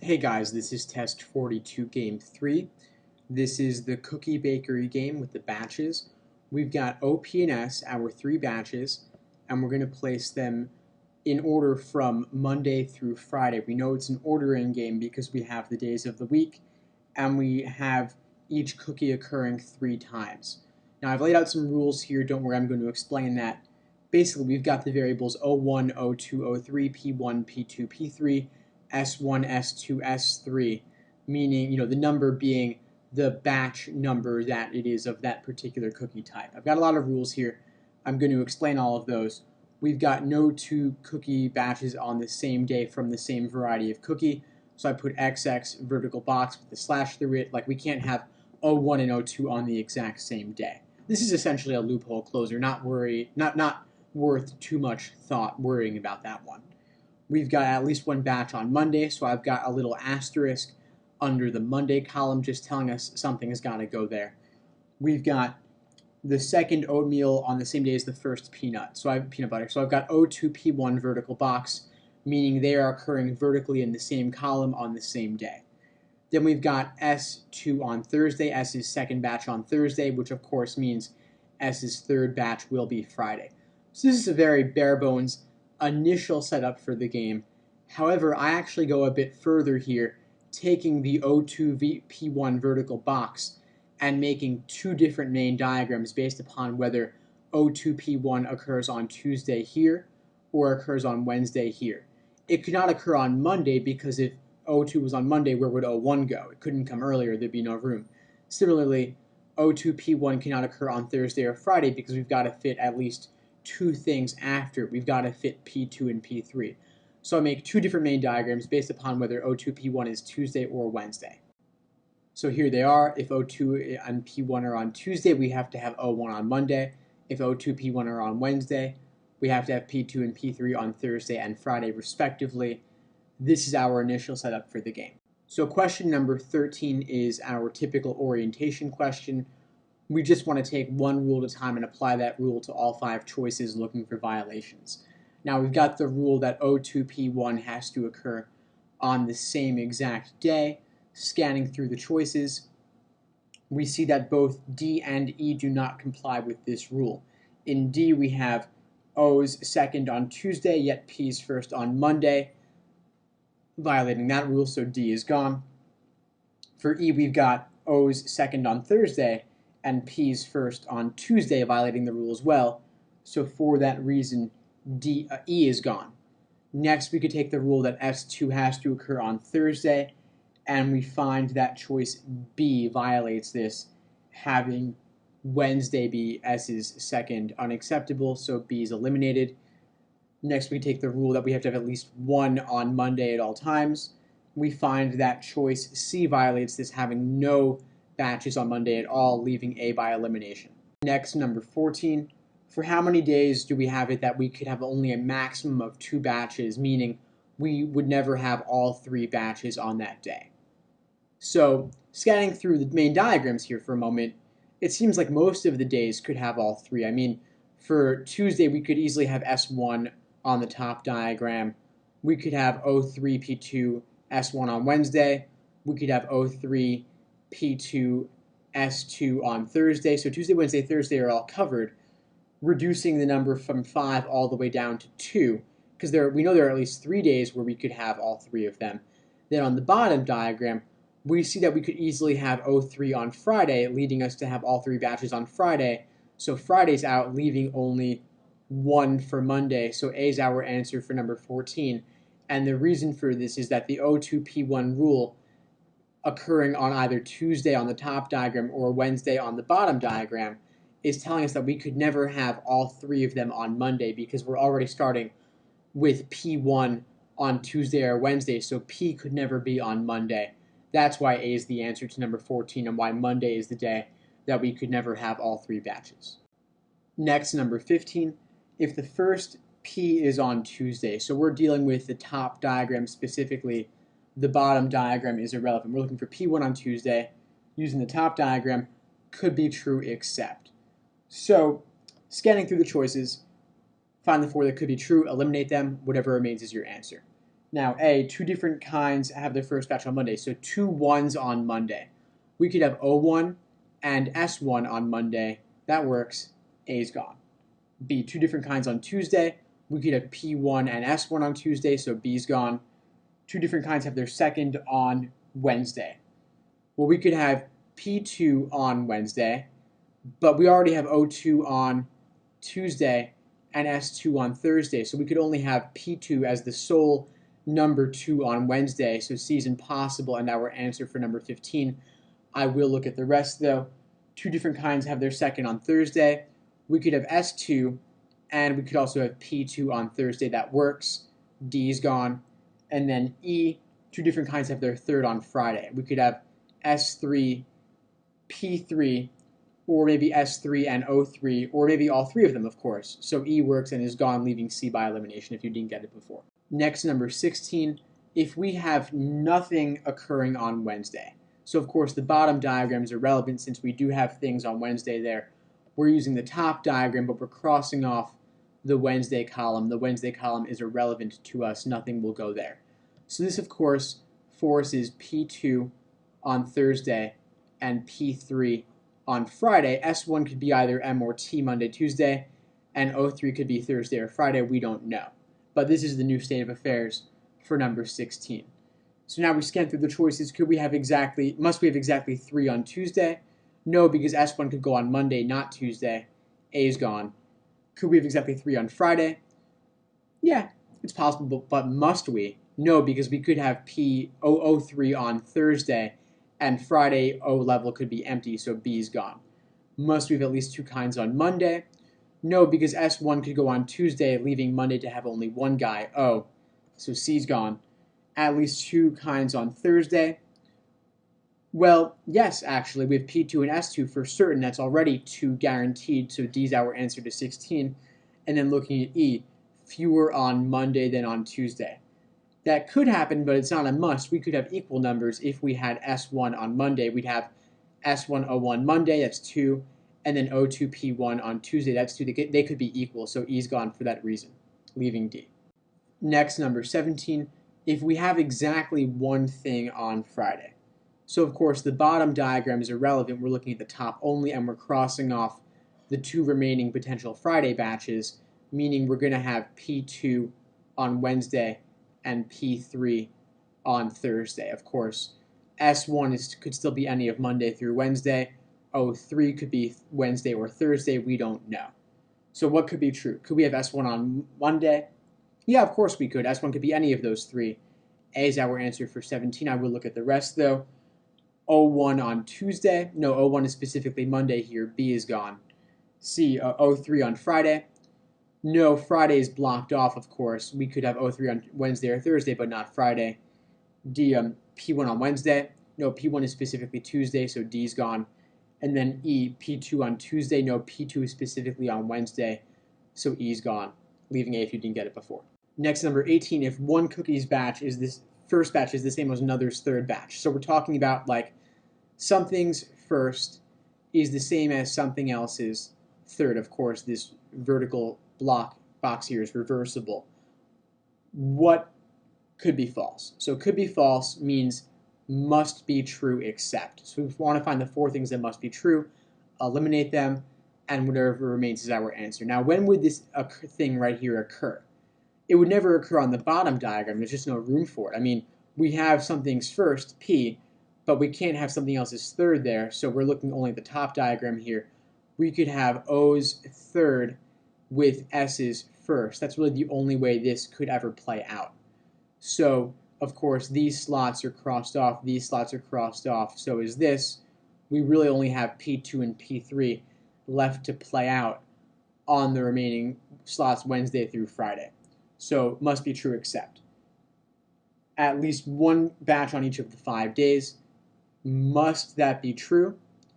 Hey guys, this is test 42 game 3. This is the cookie bakery game with the batches. We've got O, P, and S, our 3 batches, and we're going to place them in order from Monday through Friday. We know it's an ordering game because we have the days of the week, and we have each cookie occurring 3 times. Now I've laid out some rules here, don't worry, I'm going to explain that. Basically, we've got the variables O1, O2, O3, P1, P2, P3, S1, S2, S3, meaning, the number being the batch number that it is of that particular cookie type. I've got a lot of rules here. I'm going to explain all of those. We've got no 2 cookie batches on the same day from the same variety of cookie, so I put XX vertical box with the slash through it. Like, we can't have O1 and O2 on the exact same day. This is essentially a loophole closer, not worth too much thought worrying about that one. We've got at least 1 batch on Monday, so I've got a little asterisk under the Monday column just telling us something has got to go there. We've got the second oatmeal on the same day as the first peanut, so I have peanut butter. So I've got O2 P1 vertical box, meaning they are occurring vertically in the same column on the same day. Then we've got S2 on Thursday, S's second batch on Thursday, which of course means S's third batch will be Friday. So this is a very bare bones initial setup for the game. However, I actually go a bit further here, taking the O2 P1 vertical box and making 2 different main diagrams based upon whether O2 P1 occurs on Tuesday here or occurs on Wednesday here. It could not occur on Monday because if O2 was on Monday, where would O1 go? It couldn't come earlier, there'd be no room. Similarly, O2 P1 cannot occur on Thursday or Friday because we've got to fit at least 2 things after. We've got to fit P2 and P3. So I make 2 different main diagrams based upon whether O2 P1 is Tuesday or Wednesday. So here they are. If O2 and P1 are on Tuesday, we have to have O1 on Monday. If O2 P1 are on Wednesday, we have to have P2 and P3 on Thursday and Friday respectively. This is our initial setup for the game. So question number 13 is our typical orientation question. We just want to take 1 rule at a time and apply that rule to all 5 choices looking for violations. Now we've got the rule that O2 P1 has to occur on the same exact day. Scanning through the choices, we see that both D and E do not comply with this rule. In D we have O's second on Tuesday, yet P's first on Monday, violating that rule, so D is gone. For E we've got O's second on Thursday, and P's first on Tuesday, violating the rule as well. So for that reason, E is gone. Next, we could take the rule that S2 has to occur on Thursday, and we find that choice B violates this, having Wednesday be S's second unacceptable, so B is eliminated. Next, we take the rule that we have to have at least 1 on Monday at all times. We find that choice C violates this, having no batches on Monday at all, leaving A by elimination. Next, number 14. For how many days do we have it that we could have only a maximum of 2 batches, meaning we would never have all 3 batches on that day? So, scanning through the main diagrams here for a moment, it seems like most of the days could have all 3. I mean, for Tuesday, we could easily have S1 on the top diagram. We could have O3, P2, S1 on Wednesday. We could have O3, P2, S2 on Thursday. So Tuesday, Wednesday, Thursday are all covered, reducing the number from 5 all the way down to 2, because we know there are at least 3 days where we could have all 3 of them. Then on the bottom diagram, we see that we could easily have O3 on Friday, leading us to have all 3 batches on Friday. So Friday's out, leaving only 1 for Monday. So A is our answer for number 14. And the reason for this is that the O2 P1 rule occurring on either Tuesday on the top diagram or Wednesday on the bottom diagram is telling us that we could never have all 3 of them on Monday because we're already starting with P1 on Tuesday or Wednesday, so P could never be on Monday. That's why A is the answer to number 14 and why Monday is the day that we could never have all 3 batches. Next, number 15. If the first P is on Tuesday, so we're dealing with the top diagram specifically, the bottom diagram is irrelevant. We're looking for P1 on Tuesday. Using the top diagram, could be true except. So, scanning through the choices, find the 4 that could be true, eliminate them, whatever remains is your answer. Now, A, two different kinds have their first batch on Monday, so two ones on Monday. We could have O1 and S1 on Monday. That works. A's gone. B, two different kinds on Tuesday. We could have P1 and S1 on Tuesday, so B's gone. Two different kinds have their second on Wednesday. Well, we could have P2 on Wednesday, but we already have O2 on Tuesday and S2 on Thursday, so we could only have P2 as the sole number 2 on Wednesday, so C is impossible, and our answer for number 15. I will look at the rest, though. Two different kinds have their second on Thursday. We could have S2, and we could also have P2 on Thursday. That works. D is gone. And then E, two different kinds have their third on Friday. We could have S3, P3, or maybe S3 and O3, or maybe all three of them, of course. So E works and is gone, leaving C by elimination if you didn't get it before. Next, number 16, if we have nothing occurring on Wednesday. So, of course, the bottom diagram is irrelevant since we do have things on Wednesday there. We're using the top diagram, but we're crossing off the Wednesday column. The Wednesday column is irrelevant to us. Nothing will go there. So this, of course, forces P2 on Thursday and P3 on Friday. S1 could be either M or T Monday, Tuesday, and O3 could be Thursday or Friday. We don't know. But this is the new state of affairs for number 16. So now we scan through the choices. Must we have exactly 3 on Tuesday? No, because S1 could go on Monday, not Tuesday. A is gone. Could we have exactly 3 on Friday? Yeah, it's possible, but must we? No, because we could have O3 on Thursday, and Friday O level could be empty, so B is gone. Must we have at least 2 kinds on Monday? No, because S1 could go on Tuesday, leaving Monday to have only one guy, O, so C's gone. At least 2 kinds on Thursday? Well, yes, actually, we have P2 and S2 for certain. That's already 2 guaranteed, so D's our answer to 16. And then looking at E, fewer on Monday than on Tuesday. That could happen, but it's not a must. We could have equal numbers if we had S1 on Monday. We'd have S1 O1 Monday, that's 2, and then O2 P1 on Tuesday, that's 2. They could be equal, so E's gone for that reason, leaving D. Next, number 17, if we have exactly one thing on Friday. So, of course, the bottom diagram is irrelevant. We're looking at the top only, and we're crossing off the 2 remaining potential Friday batches, meaning we're going to have P2 on Wednesday and P3 on Thursday. Of course, S1 could still be any of Monday through Wednesday. O3 could be Wednesday or Thursday. We don't know. So what could be true? Could we have S1 on Monday? Yeah, of course we could. S1 could be any of those 3. A is our answer for 17. I will look at the rest, though. O1 on Tuesday. No, O1 is specifically Monday here. B is gone. C, O3 on Friday. No, Friday is blocked off, of course. We could have O3 on Wednesday or Thursday, but not Friday. D, P1 on Wednesday. No, P1 is specifically Tuesday, so D is gone. And then E, P2 on Tuesday. No, P2 is specifically on Wednesday, so E is gone, leaving A if you didn't get it before. Next, number 18, if one cookie's first batch is the same as another's third batch. So we're talking about like something's first is the same as something else's third. Of course, this vertical box here is reversible. What could be false? So could be false means must be true except. So we want to find the 4 things that must be true, eliminate them, and whatever remains is our answer. Now, when would this thing right here occur? It would never occur on the bottom diagram. There's just no room for it. I mean, we have something's first, P, but we can't have something else's third there, so we're looking only at the top diagram here. We could have O's third with S's first. That's really the only way this could ever play out. So, of course, these slots are crossed off, these slots are crossed off, so is this. We really only have P2 and P3 left to play out on the remaining slots Wednesday through Friday. So, must be true except. At least 1 batch on each of the 5 days. Must that be true?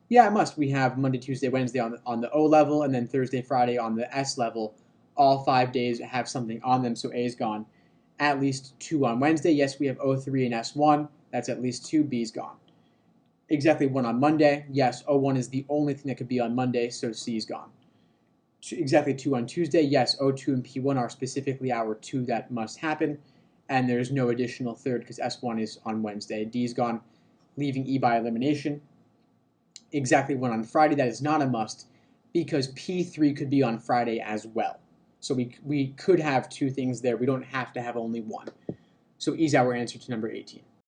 Yeah, it must. We have Monday, Tuesday, Wednesday on the O level, and then Thursday, Friday on the S level. All 5 days have something on them, so A is gone. At least 2 on Wednesday. Yes, we have O3 and S1. That's at least 2. B is gone. Exactly 1 on Monday. Yes, O1 is the only thing that could be on Monday, so C is gone. Exactly 2 on Tuesday. Yes, O2 and P1 are specifically our 2 that must happen. and there's no additional third because S1 is on Wednesday. D's gone, leaving E by elimination. Exactly 1 on Friday, that is not a must because P3 could be on Friday as well. So we could have 2 things there. We don't have to have only 1. So E's our answer to number 18.